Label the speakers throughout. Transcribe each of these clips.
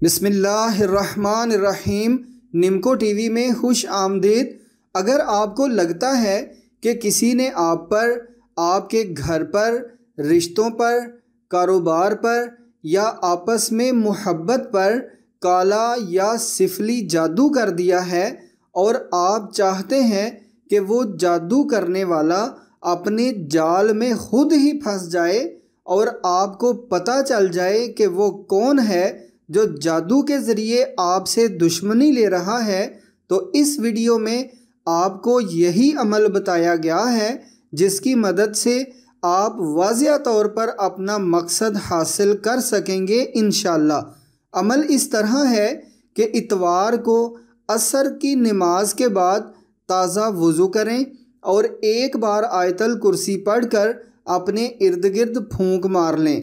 Speaker 1: بسم اللہ الرحمن الرحیم۔ نمکو ٹی وی میں خوش آمدید۔ اگر آپ کو لگتا ہے کہ کسی نے آپ پر، آپ کے گھر پر، رشتوں پر، کاروبار پر یا آپس میں محبت پر کالا یا سفلی جادو کر دیا ہے اور آپ چاہتے ہیں کہ وہ جادو کرنے والا اپنے جال میں خود ہی پھنس جائے اور آپ کو پتہ چل جائے کہ وہ کون ہے جو جادو کے ذریعے آپ سے دشمنی لے رہا ہے، تو اس ویڈیو میں آپ کو یہی عمل بتایا گیا ہے جس کی مدد سے آپ واضح طور پر اپنا مقصد حاصل کر سکیں گے انشاءاللہ۔ عمل اس طرح ہے کہ اتوار کو عصر کی نماز کے بعد تازہ وضو کریں اور ایک بار آیت الکرسی پڑھ کر اپنے ارد گرد پھونک مار لیں۔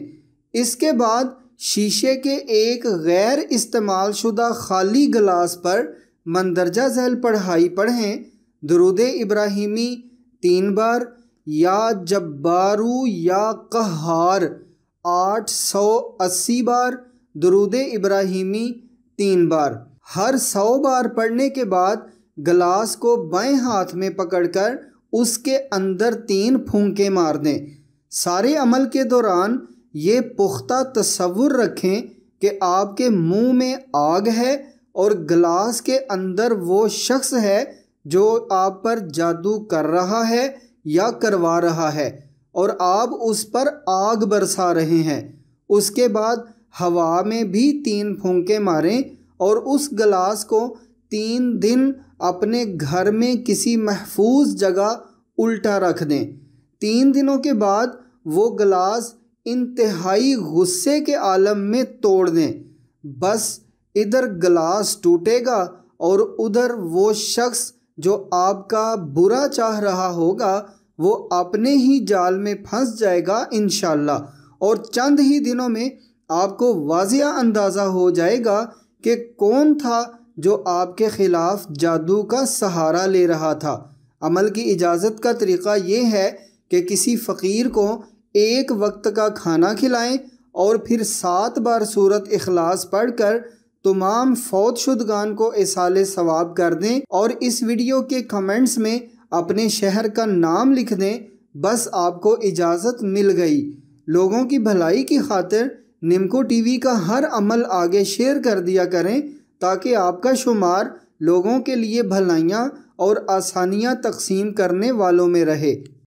Speaker 1: اس کے بعد شیشے کے ایک غیر استعمال شدہ خالی گلاس پر مندرجہ ذیل پڑھائی پڑھیں: درود ابراہیمی 3 بار، یا جبارو یا قہار 880 بار، درود ابراہیمی 3 بار۔ ہر 100 بار پڑھنے کے بعد گلاس کو بائیں ہاتھ میں پکڑ کر اس کے اندر 3 پھونکے مار دیں۔ سارے عمل کے دوران یہ پختہ تصور رکھیں کہ آپ کے منہ میں آگ ہے اور گلاس کے اندر وہ شخص ہے جو آپ پر جادو کر رہا ہے یا کروا رہا ہے، اور آپ اس پر آگ برسا رہے ہیں۔ اس کے بعد ہوا میں بھی 3 پھونکے ماریں اور اس گلاس کو 3 دن اپنے گھر میں کسی محفوظ جگہ الٹا رکھ دیں۔ 3 دنوں کے بعد وہ گلاس انتہائی غصے کے عالم میں توڑ دیں۔ بس ادھر گلاس ٹوٹے گا اور ادھر وہ شخص جو آپ کا برا چاہ رہا ہوگا وہ اپنے ہی جال میں پھنس جائے گا انشاءاللہ، اور چند ہی دنوں میں آپ کو واضح اندازہ ہو جائے گا کہ کون تھا جو آپ کے خلاف جادو کا سہارا لے رہا تھا۔ عمل کی اجازت کا طریقہ یہ ہے کہ کسی فقیر کو ایک وقت کا کھانا کھلائیں اور پھر 7 بار سورۃ اخلاص پڑھ کر تمام فوت شدگان کو ایصال ثواب کر دیں، اور اس ویڈیو کے کمنٹس میں اپنے شہر کا نام لکھ دیں۔ بس آپ کو اجازت مل گئی۔ لوگوں کی بھلائی کی خاطر نمکو ٹی وی کا ہر عمل آگے شیئر کر دیا کریں تاکہ آپ کا شمار لوگوں کے لیے بھلائیاں اور آسانیاں تقسیم کرنے والوں میں رہے۔